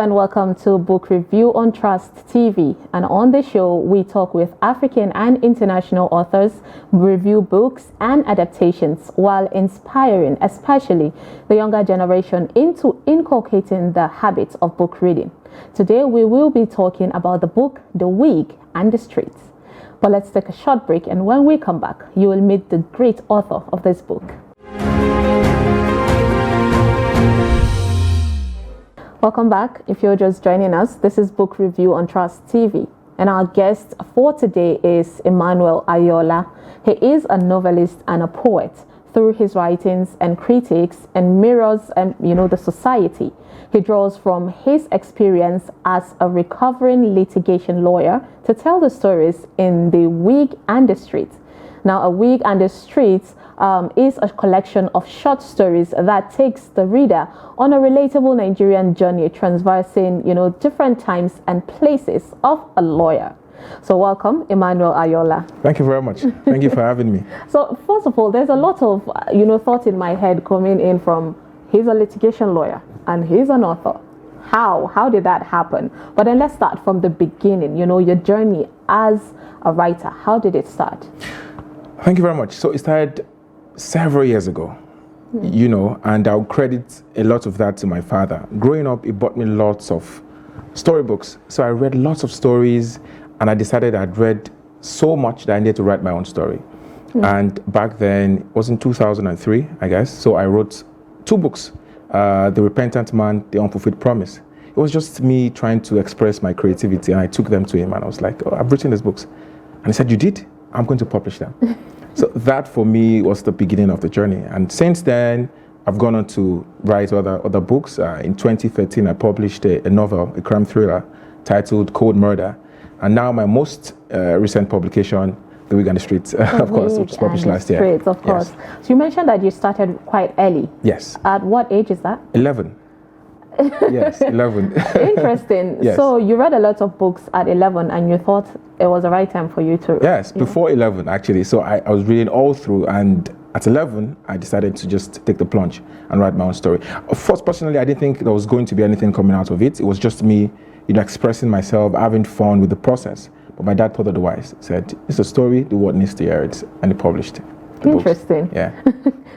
and welcome to Book Review on Trust TV. And on the show, we talk with African and international authors, review books and adaptations while inspiring, especially the younger generation, into inculcating the habits of book reading. Today, we will be talking about the book, The Whig and the Streets. But let's take a short break, and when we come back, you will meet the great author of this book. Welcome back. If you're just joining us, this is Book Review on Trust TV. And our guest for today is Emmanuel Ayola. He is a novelist and a poet. Through his writings and critiques and mirrors the society, he draws from his experience as a recovering litigation lawyer to tell the stories in The Whig and the Streets. Now, A Whig and the Streets is a collection of short stories that takes the reader on a relatable Nigerian journey, traversing, different times and places of a lawyer. So welcome, Emmanuel Ayola. Thank you very much. Thank you for having me. So first of all, there's a lot of, thought in my head coming in from, he's a litigation lawyer and he's an author. How did that happen? But then let's start from the beginning, your journey as a writer. How did it start? Thank you very much. So it started several years ago, and I'll credit a lot of that to my father. Growing up, he bought me lots of storybooks. So I read lots of stories, and I decided I'd read so much that I needed to write my own story. And back then, it was in 2003, I guess. So I wrote 2 books, The Repentant Man, The Unfulfilled Promise. It was just me trying to express my creativity, and I took them to him, and I was like, I've written these books. And he said, you did? I'm going to publish them. So that for me was the beginning of the journey. And since then, I've gone on to write other books. In 2013, I published a novel, a crime thriller titled Cold Murder. And now my most recent publication, The Whig and the Streets, of course, which was published last year. Streets, of course. Yes. So you mentioned that you started quite early. Yes. At what age is that? 11. Yes, 11. Interesting. Yes. So you read a lot of books at 11 and you thought it was the right time for you to... Yes, before 11 actually. So I was reading all through, and at 11 I decided to just take the plunge and write my own story. Of course, personally, I didn't think there was going to be anything coming out of it. It was just me, expressing myself, having fun with the process. But my dad thought otherwise. He said, it's a story, the world needs to hear it. And he published it. Interesting. Yeah.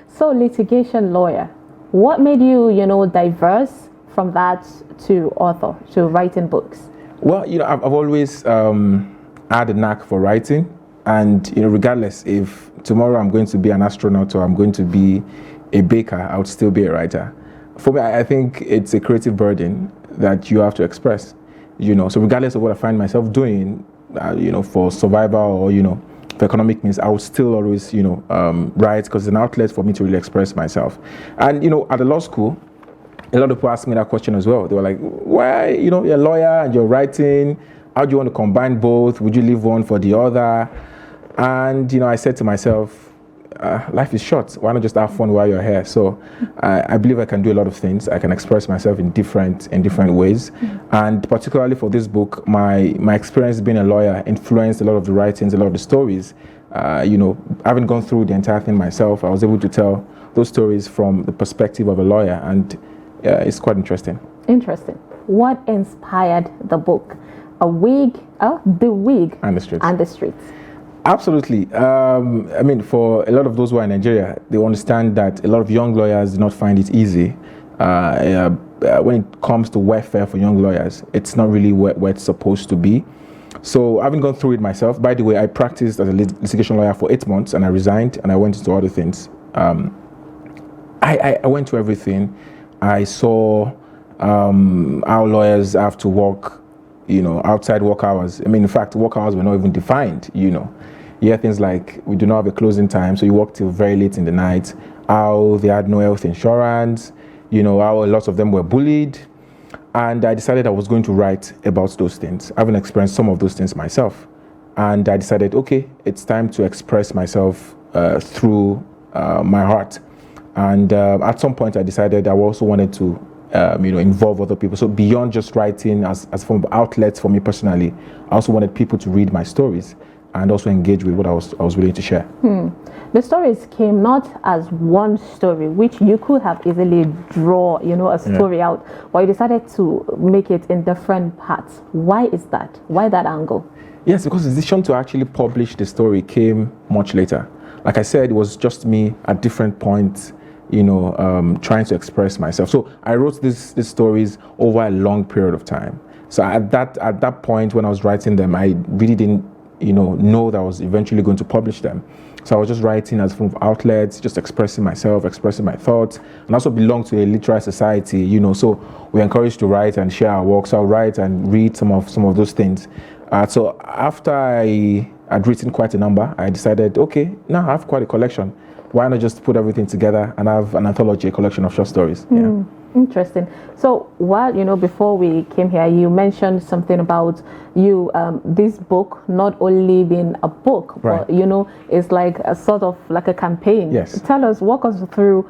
So litigation lawyer, what made you, diverse from that to author, to writing books? Well, I've always had a knack for writing, and regardless if tomorrow I'm going to be an astronaut or I'm going to be a baker, I would still be a writer. For me, I think it's a creative burden that you have to express. So regardless of what I find myself doing, for survival or for economic means, I would still always write, because it's an outlet for me to really express myself. And at the law school, a lot of people ask me that question as well. They were like, why, you're a lawyer and you're writing, how do you want to combine both? Would you leave one for the other? And, I said to myself, life is short. Why not just have fun while you're here? So I believe I can do a lot of things. I can express myself in different ways. And particularly for this book, my experience being a lawyer influenced a lot of the writings, a lot of the stories. Having gone through the entire thing myself, I was able to tell those stories from the perspective of a lawyer, and it's quite interesting. Interesting. What inspired the book? The Whig and the Streets. And the Streets. Absolutely. For a lot of those who are in Nigeria, they understand that a lot of young lawyers do not find it easy. When it comes to welfare for young lawyers, it's not really where it's supposed to be. So having gone through it myself, by the way, I practiced as a litigation lawyer for 8 months, and I resigned and I went into other things. I went to everything. I saw how lawyers have to work, outside work hours. In fact, work hours were not even defined, You hear things like, we do not have a closing time, so you work till very late in the night. How they had no health insurance, how a lot of them were bullied. And I decided I was going to write about those things, having experienced some of those things myself. And I decided, okay, it's time to express myself through my heart. And at some point, I decided I also wanted to, involve other people. So beyond just writing as a form of outlet for me personally, I also wanted people to read my stories. and also engage with what I was willing to share. The stories came not as one story, which you could have easily draw, a story out, but you decided to make it in different parts. Why is that? Why that angle? Yes, because the decision to actually publish the story came much later. Like I said, it was just me at different points, trying to express myself. So I wrote these stories over a long period of time. So at that point when I was writing them, I really didn't, know that I was eventually going to publish them. So I was just writing as form of outlets, just expressing myself, expressing my thoughts, and also belong to a literary society, so we're encouraged to write and share our work. So I'll write and read some of those things. So after I had written quite a number, I decided, okay, now I have quite a collection. Why not just put everything together and have an anthology, a collection of short stories? Yeah. Interesting. So while, before we came here, you mentioned something about this book not only being a book, right, but, it's like a sort of like a campaign. Yes. Tell us, walk us through,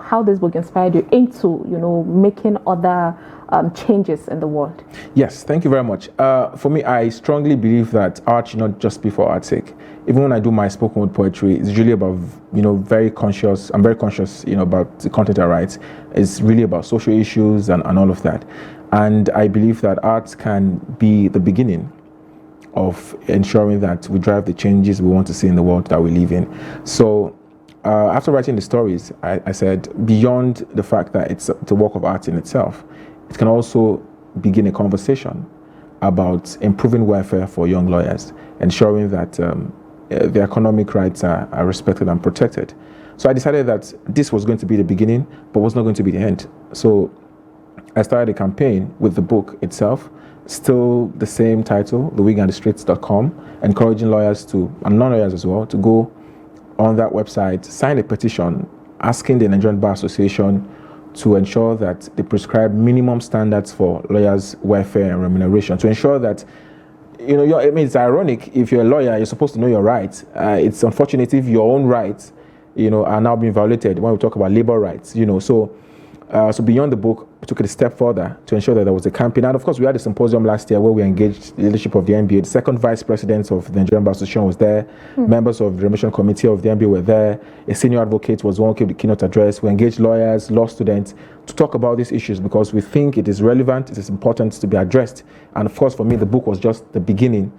how this book inspired you into, making other changes in the world. Yes, thank you very much. For me, I strongly believe that art should not just be for art's sake. Even when I do my spoken word poetry, it's really about, I'm very conscious, about the content I write. It's really about social issues and all of that. And I believe that art can be the beginning of ensuring that we drive the changes we want to see in the world that we live in. So after writing the stories, I said, beyond the fact that it's a work of art in itself, it can also begin a conversation about improving welfare for young lawyers, ensuring that their economic rights are respected and protected. So I decided that this was going to be the beginning, but was not going to be the end. So I started a campaign with the book itself, still the same title, thewigandthestreets.com, encouraging lawyers and non-lawyers as well, to go on that website, sign a petition asking the Nigerian Bar Association to ensure that they prescribe minimum standards for lawyers' welfare and remuneration, to ensure that, it's ironic, if you're a lawyer, you're supposed to know your rights. It's unfortunate if your own rights, are now being violated when we talk about labor rights, So beyond the book, we took it a step further to ensure that there was a campaign. And of course, we had a symposium last year where we engaged the leadership of the NBA. The second vice president of the Nigerian Bar Association was there. Members of the remuneration committee of the NBA were there. A senior advocate was one who gave the keynote address. We engaged lawyers, law students to talk about these issues because we think it is relevant, it is important to be addressed. And of course, for me, the book was just the beginning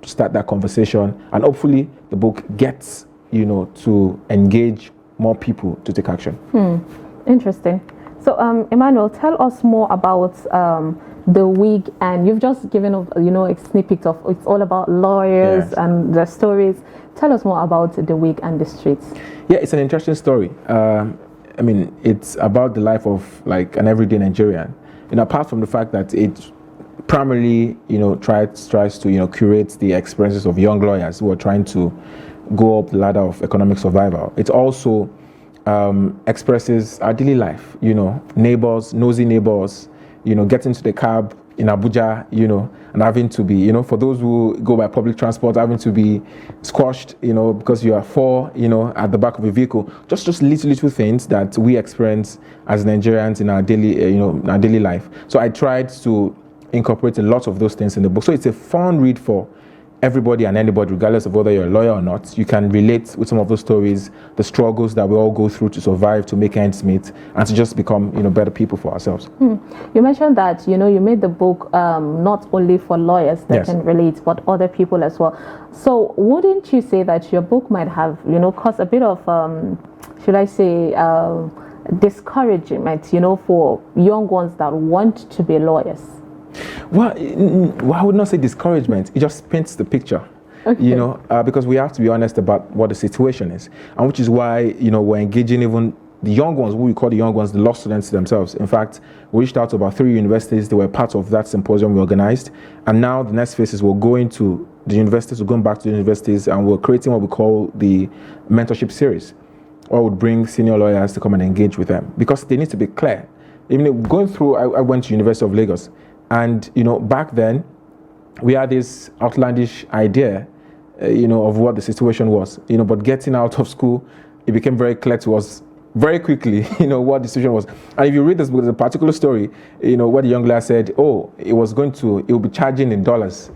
to start that conversation. And hopefully, the book gets, to engage more people to take action. Interesting. So, Emmanuel, tell us more about the wig, and you've just given a snippet of it's all about lawyers, yes, and their stories. Tell us more about the wig and the streets. Yeah, it's an interesting story. It's about the life of like an everyday Nigerian. Apart from the fact that it primarily, tries to, curate the experiences of young lawyers who are trying to go up the ladder of economic survival. It also expresses our daily life, neighbors, nosy neighbors, getting to the cab in Abuja, and having to be, for those who go by public transport, having to be squashed, because you are at the back of a vehicle. Just little things that we experience as Nigerians in our daily life. So I tried to incorporate a lot of those things in the book. So it's a fun read for everybody and anybody, regardless of whether you're a lawyer or not. You can relate with some of those stories, the struggles that we all go through to survive, to make ends meet, and to just become, better people for ourselves. You mentioned that, you made the book not only for lawyers that, yes, can relate, but other people as well. So wouldn't you say that your book might have, caused a bit of, should I say, discouragement, for young ones that want to be lawyers? Well, I would not say discouragement. It just paints the picture, okay, because we have to be honest about what the situation is, and which is why, we're engaging even the young ones, who we call the young ones, the law students themselves. In fact, we reached out to about 3 universities. They were part of that symposium we organized, and now the next phase is we're going to the universities, we're going back to the universities, and we're creating what we call the mentorship series, or would bring senior lawyers to come and engage with them, because they need to be clear. Even going through, I went to University of Lagos. And, back then, we had this outlandish idea, of what the situation was, but getting out of school, it became very clear to us very quickly, what the situation was. And if you read this book, there's a particular story, where the young lawyer said, it will be charging in dollars,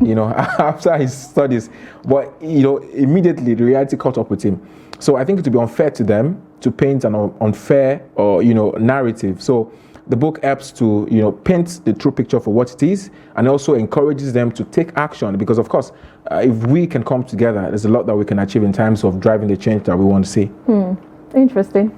after his studies. But, immediately the reality caught up with him. So I think it would be unfair to them to paint an unfair or, narrative. So the book helps to, paint the true picture for what it is, and also encourages them to take action. Because, of course, if we can come together, there's a lot that we can achieve in terms of driving the change that we want to see. Interesting.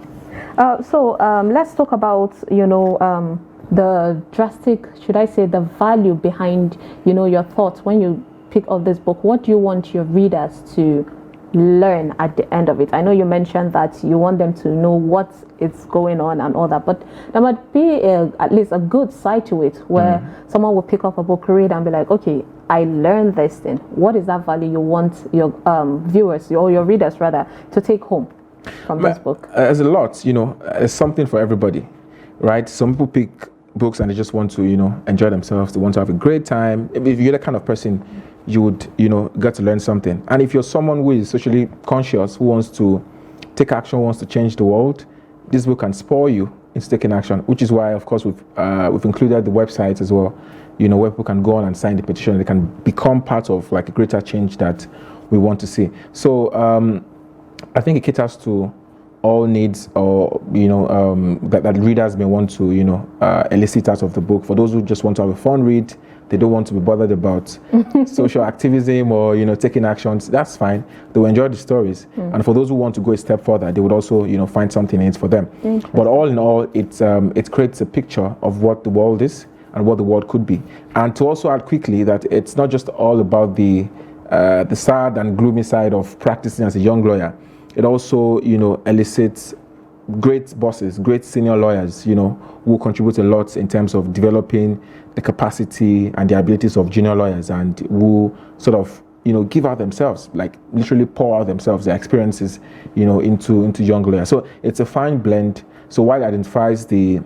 So let's talk about, the drastic, should I say, the value behind, your thoughts when you pick up this book. What do you want your readers to learn at the end of it? I know you mentioned that you want them to know what is going on and all that, but there might be at least a good side to it where someone will pick up a book, read, and be like, okay, I learned this thing. What is that value you want your viewers or your readers rather to take home from this book? There's a lot, there's something for everybody, right? Some people pick books and they just want to, enjoy themselves. They want to have a great time. If you're the kind of person, you would, get to learn something. And if you're someone who is socially conscious, who wants to take action, wants to change the world, this book can spur you into taking action, which is why, of course, we've included the website as well, where people can go on and sign the petition. They can become part of like a greater change that we want to see. So I think it caters to all needs, or that readers may want to elicit out of the book. For those who just want to have a fun read, they don't want to be bothered about social activism or taking actions, that's fine. They will enjoy the stories. And for those who want to go a step further, they would also find something in it for them. But all in all, it creates a picture of what the world is and what the world could be. And to also add quickly that it's not just all about the sad and gloomy side of practicing as a young lawyer. It also, elicits great bosses, great senior lawyers, who contribute a lot in terms of developing the capacity and the abilities of junior lawyers, and who sort of, give out themselves, like literally pour out themselves, their experiences, into young lawyers. So it's a fine blend. So while it identifies the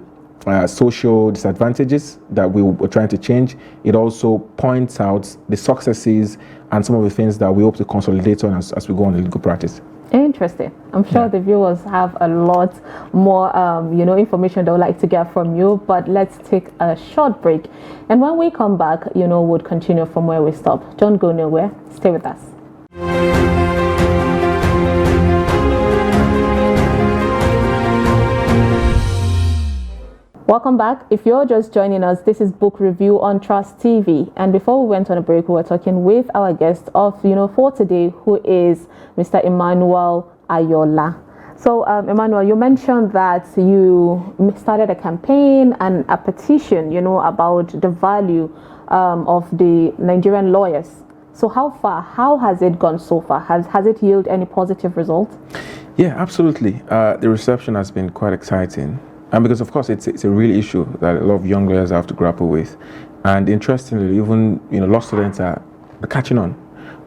social disadvantages that we were trying to change, it also points out the successes and some of the things that we hope to consolidate on as we go on the legal practice. Interesting. I'm sure the viewers have a lot more, information they would like to get from you. But let's take a short break, and when we come back, we'll continue from where we stop. Don't go nowhere. Stay with us. Welcome back. If you're just joining us, this is Book Review on Trust TV. And before we went on a break, we were talking with our guest of, for today, who is Mr. Emmanuel Ayola. So, Emmanuel, you mentioned that you started a campaign and a petition, about the value of the Nigerian lawyers. So how has it gone so far? Has it yielded any positive results? Yeah, absolutely. The reception has been quite exciting. And because, of course, it's a real issue that a lot of young lawyers have to grapple with. And interestingly, even law students are catching on,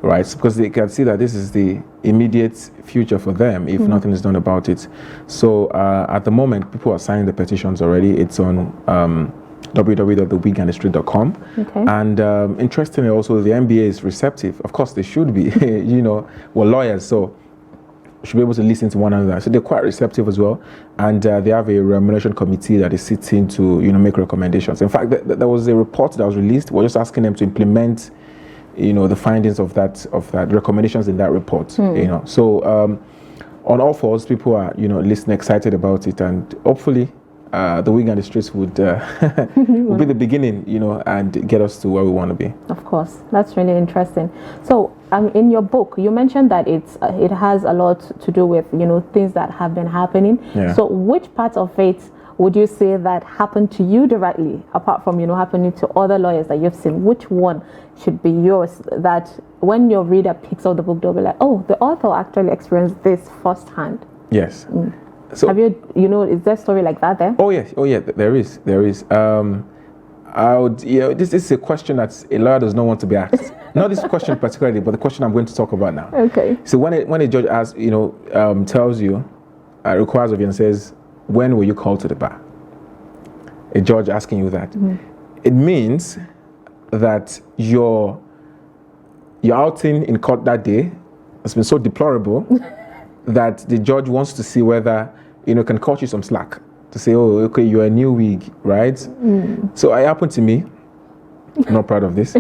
right? Because they can see that this is the immediate future for them if nothing is done about it. So at the moment, people are signing the petitions already. It's on www.thewigandthestreet.com. Okay. And interestingly, also, the NBA is receptive. Of course, they should be. We're lawyers, so should be able to listen to one another. So they're quite receptive as well. And they have a remuneration committee that is sitting to, make recommendations. In fact, there was a report that was released. We're just asking them to implement, the findings of that recommendations in that report. So on all fours, people are, listening, excited about it, and hopefully the Wig and the Streets would be the beginning, and get us to where we want to be. Of course, that's really interesting. So, in your book, you mentioned that it has a lot to do with things that have been happening. Yeah. So, which part of it would you say that happened to you directly, apart from happening to other lawyers that you've seen? Which one should be yours? That when your reader picks up the book, they'll be like, "Oh, the author actually experienced this firsthand." Yes. So, have you, is there a story like that there? Oh yeah, there is. I would, this is a question that a lawyer does not want to be asked. Not this question particularly, but the question I'm going to talk about now. Okay. So when a judge asks, tells you, requires of you and says, when were you called to the bar? A judge asking you that. It means that your outing in court that day has been so deplorable that the judge wants to see whether can cut you some slack to say, oh, okay, you're a new wig, right? So it happened to me. I'm not proud of this,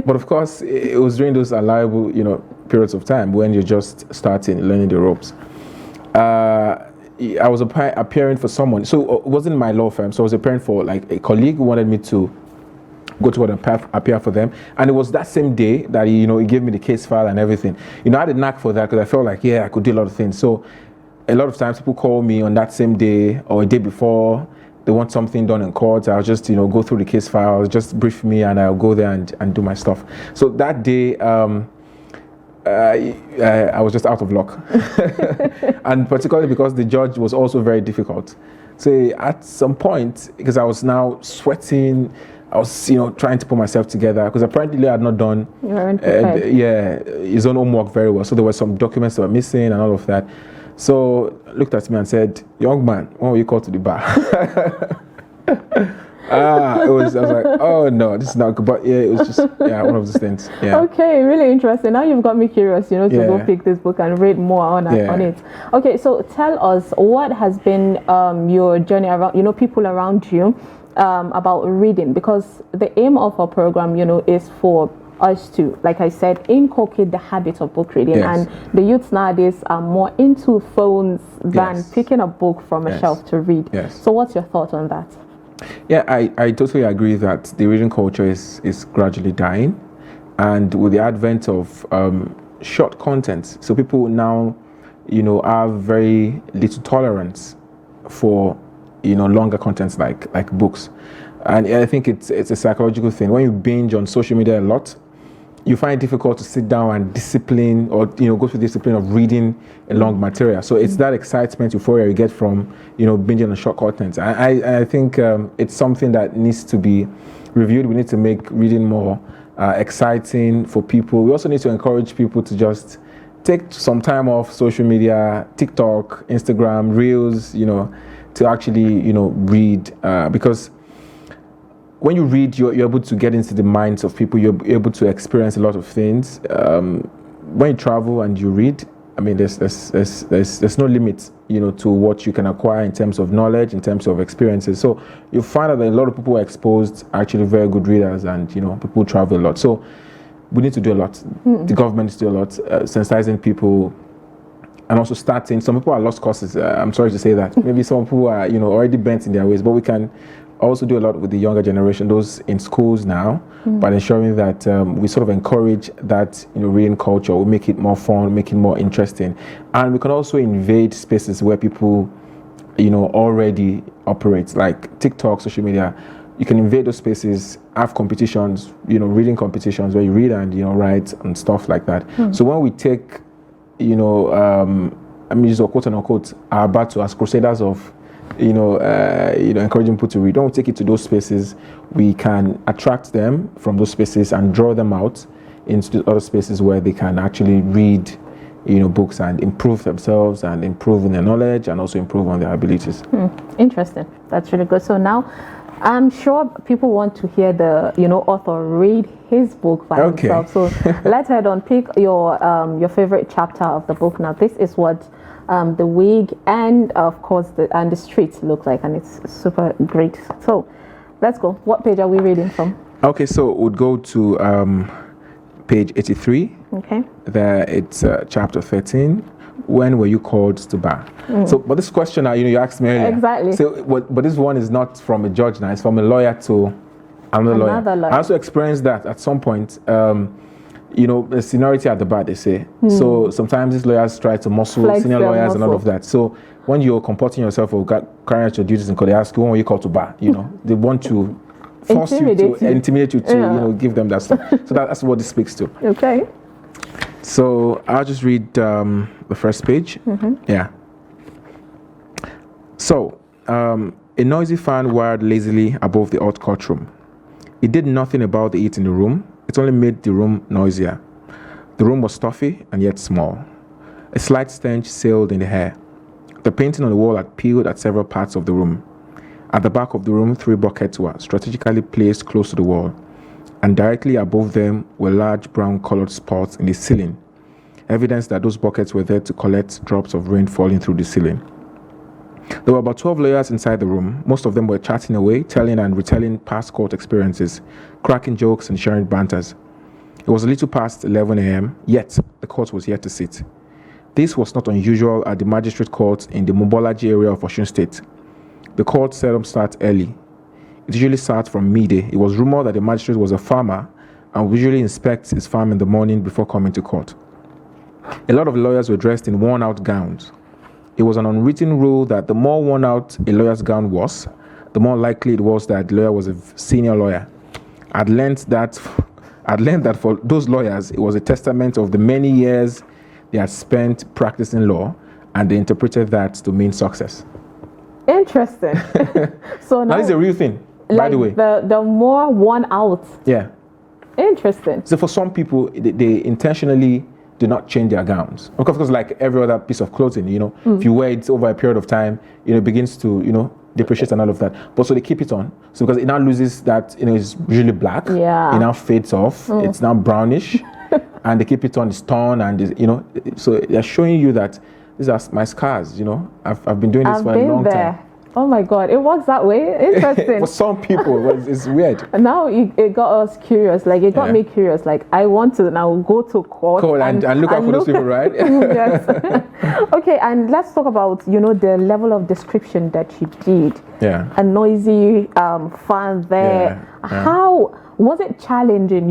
but of course, it was during those allowable, periods of time when you're just starting learning the ropes. I was appearing for someone, so it wasn't my law firm. So I was appearing for like a colleague who wanted me to go to appear for them, and it was that same day that he gave me the case file and everything. I had a knack for that because I felt like I could do a lot of things. So a lot of times people call me on that same day or a day before. They want something done in court. I'll just go through the case files, just brief me, and I'll go there and do my stuff. So that day, I was just out of luck, and particularly because the judge was also very difficult. So at some point, because I was now sweating, I was trying to put myself together because apparently I had not done his own homework very well. So there were some documents that were missing and all of that. So looked at me and said, "Young man, when were you called to the bar?" I was like, oh no, this is not good. But it was just one of those things. Yeah. Okay, really interesting. Now you've got me curious, to go pick this book and read more on it. Okay, so tell us, what has been your journey around, people around you about reading? Because the aim of our program, is for us to, like I said, inculcate the habit of book reading. Yes. And the youths nowadays are more into phones than picking a book from a shelf to read. Yes. So what's your thought on that? Yeah, I totally agree that the reading culture is gradually dying, and with the advent of short content, so people now have very little tolerance for longer contents like books. And I think it's a psychological thing. When you binge on social media a lot, you find it difficult to sit down and discipline or go through the discipline of reading a long material. So it's that excitement, euphoria you get from binging on short content. I think it's something that needs to be reviewed. We need to make reading more exciting for people. We also need to encourage people to just take some time off social media, TikTok, Instagram, Reels, to actually read, because when you read, you're able to get into the minds of people. You're able to experience a lot of things. When you travel and you read, I mean, there's no limit, to what you can acquire in terms of knowledge, in terms of experiences. So you find out that a lot of people are exposed, actually very good readers, and people travel a lot. So we need to do a lot. The government needs to do a lot, sensitizing people, and also starting. Some people are lost causes. I'm sorry to say that. Maybe some people are already bent in their ways, but we can also do a lot with the younger generation, those in schools now, by ensuring that we sort of encourage that reading culture. We make it more fun, make it more interesting, and we can also invade spaces where people already operate, like TikTok, social media. You can invade those spaces, have competitions, reading competitions where you read and write and stuff like that. So when we take use a quote unquote our battle as crusaders of encouraging people to read. Don't take it to those spaces. We can attract them from those spaces and draw them out into other spaces where they can actually read, books and improve themselves and improve in their knowledge and also improve on their abilities. Interesting. That's really good. So now, I'm sure people want to hear the author read his book by himself. So let's head on. Pick your favorite chapter of the book. Now, this is what the wig and of course the streets look like, and it's super great. So let's go. What page are we reading from? Okay, so we'll go to page 83. Okay. There it's chapter 13. When were you called to bar? So, but this question, you asked me earlier. Exactly. So, but this one is not from a judge now. It's from a lawyer to another lawyer. I also experienced that at some point. The seniority at the bar, they say. So sometimes these lawyers try to muscle senior lawyers and all of that. So when you're comporting yourself or carrying out your duties in court, they ask you, when were you called to bar? They want to force intimidate you to give them that stuff. So that's what this speaks to. Okay. So I'll just read the first page. Yeah. So a noisy fan whirred lazily above the hot courtroom. It did nothing about the heat in the room. It only made the room noisier. The room was stuffy and yet small. A slight stench sailed in the air. The painting on the wall had peeled at several parts of the room. At the back of the room, 3 buckets were strategically placed close to the wall, and directly above them were large brown-colored spots in the ceiling, evidence that those buckets were there to collect drops of rain falling through the ceiling. There were about 12 lawyers inside the room. Most of them were chatting away, telling and retelling past court experiences, cracking jokes and sharing banters. It was a little past 11 a.m., yet the court was yet to sit. This was not unusual at the magistrate court in the Mobolaji area of Osun State. The court seldom starts early. It usually starts from midday. It was rumored that the magistrate was a farmer and usually inspects his farm in the morning before coming to court. A lot of lawyers were dressed in worn-out gowns. It was an unwritten rule that the more worn out a lawyer's gown was, the more likely it was that the lawyer was a senior lawyer. I'd learned that for those lawyers, it was a testament of the many years they had spent practicing law, and they interpreted that to mean success. Interesting. So now, that is a real thing, like, by the way. The more worn out. Yeah. Interesting. So for some people, they intentionally do not change their gowns. Of course, like every other piece of clothing, if you wear it over a period of time, it begins to, depreciate and all of that. But so they keep it on. So because it now loses that, it's usually black. Yeah. It now fades off. It's now brownish. And they keep it on, it's torn, and, so they're showing you that these are my scars, I've been doing this for a long time. Oh my God, it works that way. Interesting. For some people, it's weird. Now it got us curious. Like, it got me curious. Like, I want to now go to court. Cool, and look out for those people, right? Yes. Okay, and let's talk about, the level of description that you did. Yeah. A noisy fan there. Yeah. How was it challenging,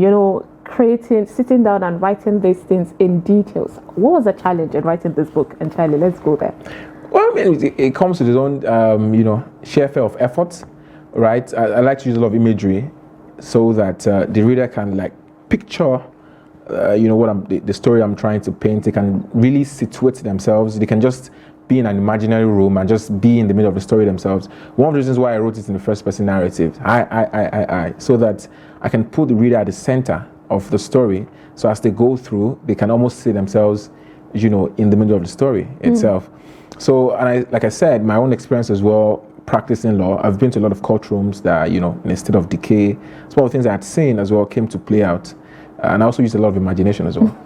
sitting down and writing these things in details? What was the challenge in writing this book? And Charlie, let's go there. Well, I mean, it comes with its own, share fare of efforts, right? I like to use a lot of imagery so that the reader can picture, what the story I'm trying to paint. They can really situate themselves. They can just be in an imaginary room and just be in the middle of the story themselves. One of the reasons why I wrote it in the first person narrative, I, so that I can put the reader at the center of the story. So as they go through, they can almost see themselves, in the middle of the story itself. So, and like I said, my own experience as well, practicing law, I've been to a lot of courtrooms that, in a state of decay. Some of the things I had seen as well came to play out. And I also used a lot of imagination as well.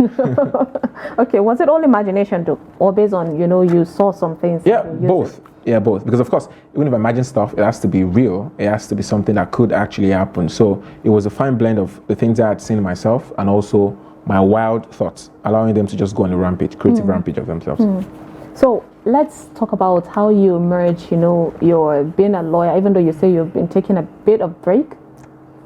Okay, was it all imagination though? Or based on, you saw some things? Yeah, both. Yeah, both. Because of course, even if I imagine stuff, it has to be real. It has to be something that could actually happen. So it was a fine blend of the things I had seen myself and also my wild thoughts, allowing them to just go on a rampage, creative rampage of themselves. So let's talk about how you emerge, you're being a lawyer, even though you say you've been taking a bit of break.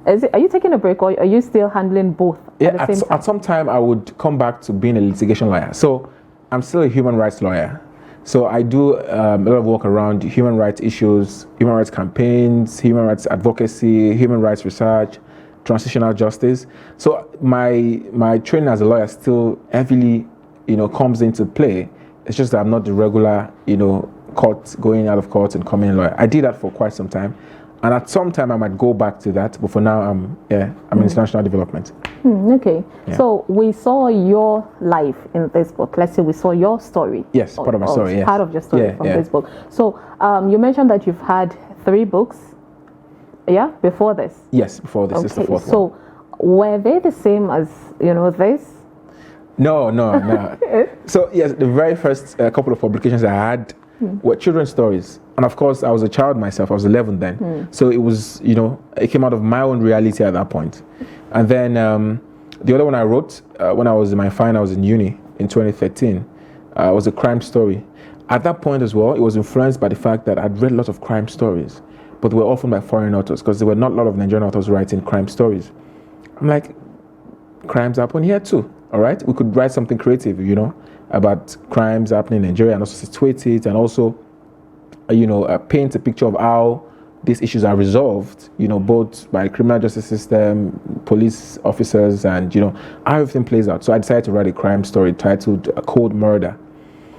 Are you taking a break, or are you still handling both at the same time? At some time I would come back to being a litigation lawyer. So I'm still a human rights lawyer. So I do a lot of work around human rights issues, human rights campaigns, human rights advocacy, human rights research, transitional justice. So my training as a lawyer still heavily, comes into play. It's just that I'm not the regular, going out of court and coming in lawyer. I did that for quite some time. And at some time I might go back to that, but for now I'm in international development. Okay. Yeah. So we saw your life in this book. Let's say we saw your story. Yes, part of my story, yes. Part of your story from this book. So you mentioned that you've had 3 books, before this? Yes, before this. This is the 4th so one. Were they the same as, this? No. So yes, the very first couple of publications I had were children's stories. And of course, I was a child myself. I was 11 then. So it was, it came out of my own reality at that point. And then the other one I wrote when I was in my finals in uni in 2013 was a crime story. At that point as well, it was influenced by the fact that I'd read a lot of crime stories, but they were often by foreign authors because there were not a lot of Nigerian authors writing crime stories. I'm like, crimes happen here too, all right? We could write something creative, about crimes happening in Nigeria and also situate it and also, paint a picture of how these issues are resolved, both by the criminal justice system, police officers, and, how everything plays out. So I decided to write a crime story titled Cold Murder.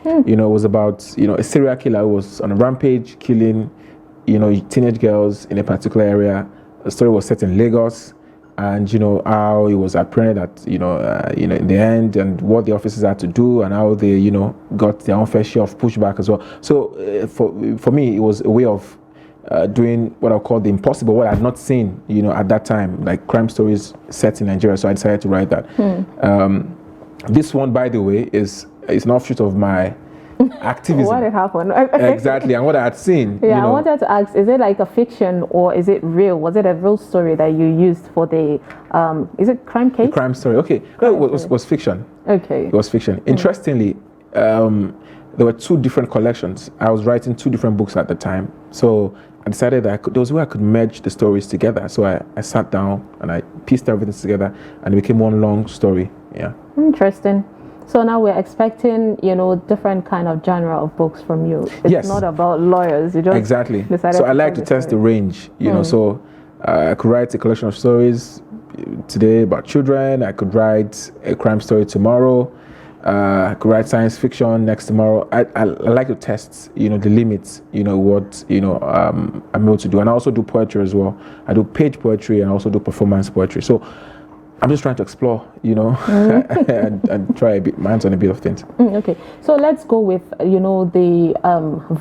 It was about, a serial killer who was on a rampage, killing, teenage girls in a particular area. The story was set in Lagos. And how he was apprehended at in the end, and what the officers had to do, and how they got their own fair share of pushback as well. So for me, it was a way of doing what I call the impossible, what I had not seen at that time, like crime stories set in Nigeria. So I decided to write that. This one, by the way, is an offshoot of my activism. What had happened? Exactly, and what I had seen. Yeah, I wanted to ask, is it like a fiction or is it real? Was it a real story that you used for the, is it crime case? The crime story, okay. No, it was fiction. Okay. It was fiction. Interestingly, there were two different collections. I was writing two different books at the time. So I decided that there was a way I could merge the stories together. So I sat down and I pieced everything together and it became one long story. Yeah. Interesting. So now we're expecting, different kind of genre of books from you. It's not about lawyers. You just exactly. decided So I like to test the range, So I could write a collection of stories today about children. I could write a crime story tomorrow. I could write science fiction next tomorrow. I like to test, the limits, what, I'm able to do. And I also do poetry as well. I do page poetry and I also do performance poetry. So I'm just trying to explore, and try my hands on a bit of things. Okay. So let's go with, the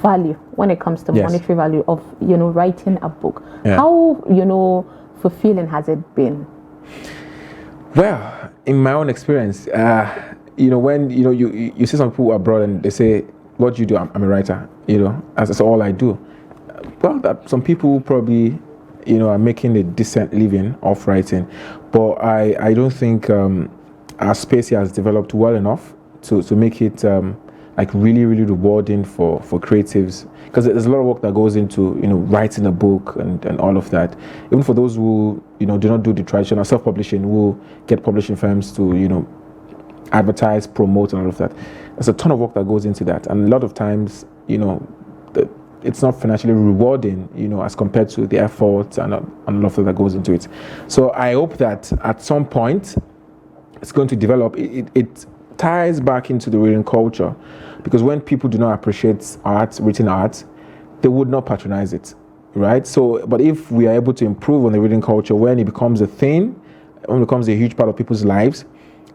value when it comes to monetary value of, writing a book. Yeah. How, fulfilling has it been? Well, in my own experience, when you see some people abroad and they say, "What do you do?" I'm a writer. That's all I do. Well, some people probably, are making a decent living off writing, but I don't think our space here has developed well enough to make it like really, really rewarding for creatives, because there's a lot of work that goes into writing a book and all of that. Even for those who do not do the traditional self-publishing, who get publishing firms to advertise, promote, and all of that. There's a ton of work that goes into that, and a lot of times, it's not financially rewarding, as compared to the effort and a lot of that goes into it. So I hope that at some point, it's going to develop. It ties back into the reading culture, because when people do not appreciate art, written art, they would not patronize it, right? So, but if we are able to improve on the reading culture, when it becomes a thing, when it becomes a huge part of people's lives,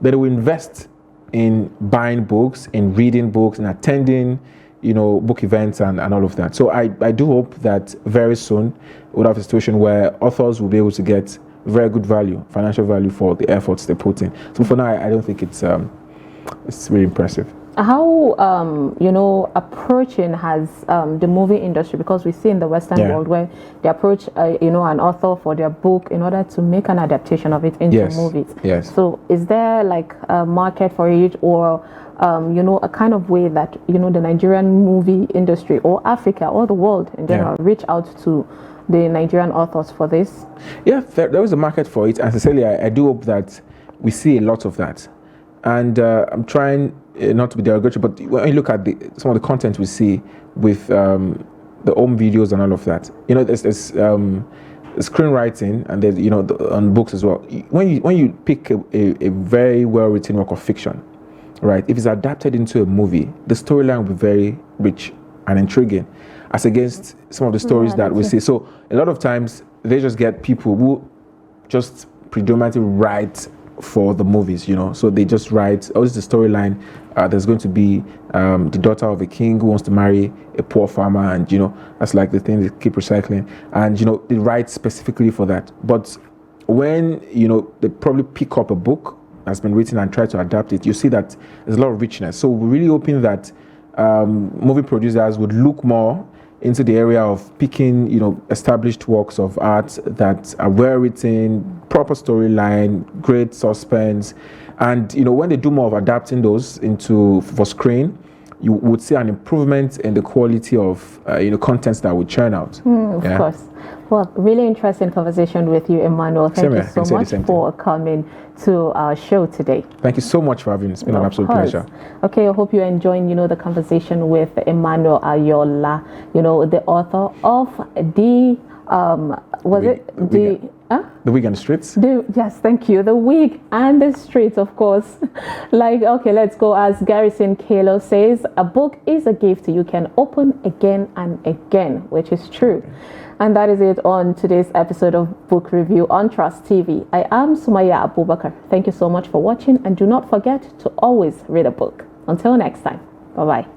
that will invest in buying books, in reading books, and attending, book events and all of that. So I do hope that very soon we'll have a situation where authors will be able to get very good value, financial value for the efforts they put in. So for now, I don't think it's really impressive. How approaching has the movie industry, because we see in the Western world where they approach an author for their book in order to make an adaptation of it into movies. Yes. So is there like a market for it, or a kind of way that the Nigerian movie industry or Africa or the world in general reach out to the Nigerian authors for this? Yeah, there is a market for it, and sincerely, I do hope that we see a lot of that. And I'm trying not to be derogatory, but when you look at some of the content we see with the home videos and all of that, there's screenwriting, and there's on books as well. When you pick a very well written work of fiction, right? If it's adapted into a movie, the storyline will be very rich and intriguing, as against some of the stories that we see. So a lot of times they just get people who just predominantly write for the movies, so they just write, oh, this is the storyline, there's going to be the daughter of a king who wants to marry a poor farmer, and that's like the thing they keep recycling, and they write specifically for that. But when they probably pick up a book that's been written and try to adapt it, you see that there's a lot of richness. So we're really hoping that movie producers would look more into the area of picking, established works of art that are well written, proper storyline, great suspense, and when they do more of adapting those for screen, you would see an improvement in the quality of contents that would churn out. Of course. Well, really interesting conversation with you, Emmanuel. Thank you so much for coming to our show today. Thank you so much for having me. It's been an absolute pleasure. Okay, I hope you're enjoying, the conversation with Emmanuel Ayola, the author of The Wig and the Streets? Yes, thank you. The Wig and the Streets, of course. Okay, let's go. As Garrison Kalo says, a book is a gift you can open again and again, which is true. And that is it on today's episode of Book Review on Trust TV. I am Sumaya Abubakar. Thank you so much for watching, and do not forget to always read a book. Until next time, bye-bye.